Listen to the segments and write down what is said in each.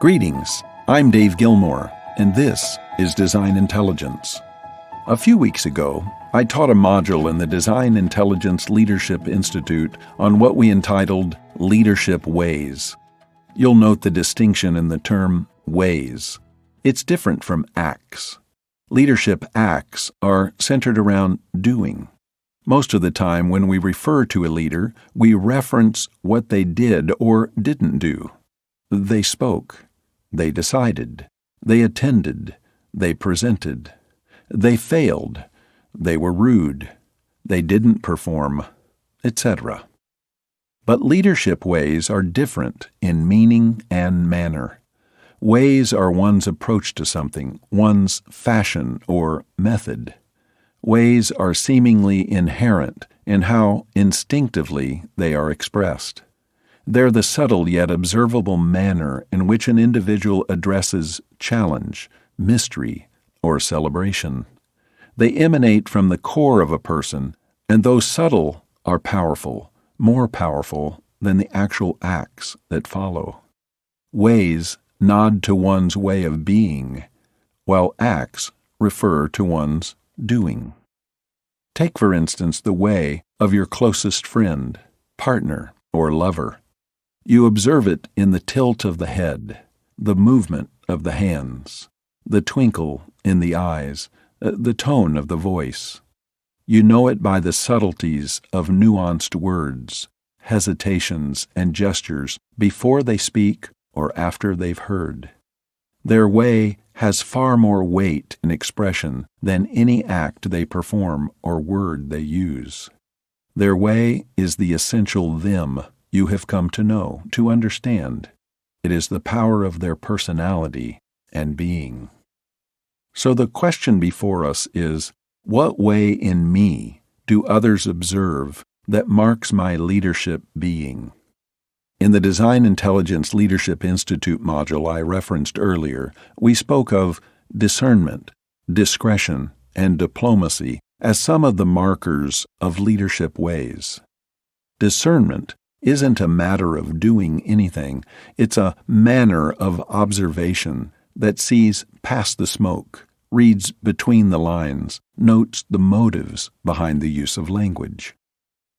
Greetings, I'm Dave Gilmore, and this is Design Intelligence. A few weeks ago, I taught a module in the Design Intelligence Leadership Institute on what we entitled Leadership Ways. You'll note the distinction in the term ways. It's different from acts. Leadership acts are centered around doing. Most of the time when we refer to a leader, we reference what they did or didn't do. They spoke. They decided. They attended. They presented. They failed. They were rude. They didn't perform, etc. But leadership ways are different in meaning and manner. Ways are one's approach to something, one's fashion or method. Ways are seemingly inherent in how instinctively they are expressed. They're the subtle yet observable manner in which an individual addresses challenge, mystery, or celebration. They emanate from the core of a person, and though subtle, are powerful, more powerful than the actual acts that follow. Ways nod to one's way of being, while acts refer to one's doing. Take, for instance, the way of your closest friend, partner, or lover. You observe it in the tilt of the head, the movement of the hands, the twinkle in the eyes, the tone of the voice. You know it by the subtleties of nuanced words, hesitations, and gestures before they speak or after they've heard. Their way has far more weight and expression than any act they perform or word they use. Their way is the essential them you have come to know, to understand. It is the power of their personality and being. So the question before us is, what way in me do others observe that marks my leadership being? In the Design Intelligence Leadership Institute module I referenced earlier, we spoke of discernment, discretion, and diplomacy as some of the markers of leadership ways. Discernment isn't a matter of doing anything. It's a manner of observation that sees past the smoke, reads between the lines, notes the motives behind the use of language.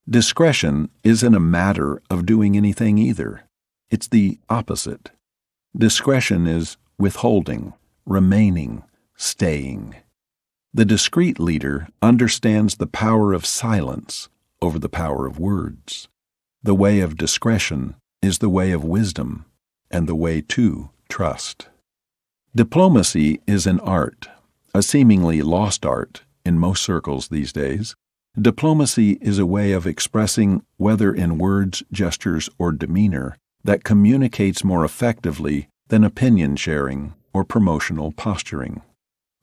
Discretion isn't a matter of doing anything either. It's the opposite. Discretion is withholding, remaining, staying. The discreet leader understands the power of silence over the power of words. The way of discretion is the way of wisdom, and the way to trust. Diplomacy is an art, a seemingly lost art in most circles these days. Diplomacy is a way of expressing, whether in words, gestures, or demeanor, that communicates more effectively than opinion sharing or promotional posturing.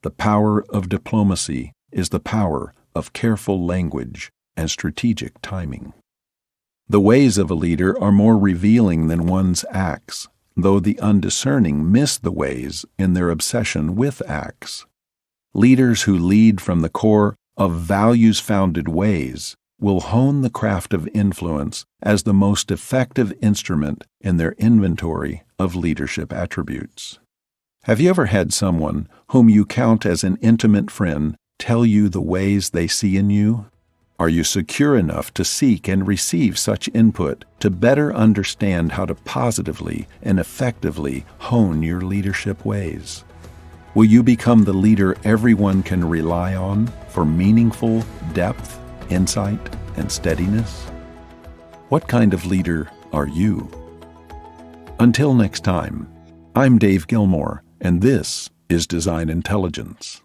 The power of diplomacy is the power of careful language and strategic timing. The ways of a leader are more revealing than one's acts, though the undiscerning miss the ways in their obsession with acts. Leaders who lead from the core of values-founded ways will hone the craft of influence as the most effective instrument in their inventory of leadership attributes. Have you ever had someone whom you count as an intimate friend tell you the ways they see in you? Are you secure enough to seek and receive such input to better understand how to positively and effectively hone your leadership ways? Will you become the leader everyone can rely on for meaningful depth, insight, and steadiness? What kind of leader are you? Until next time, I'm Dave Gilmore, and this is Design Intelligence.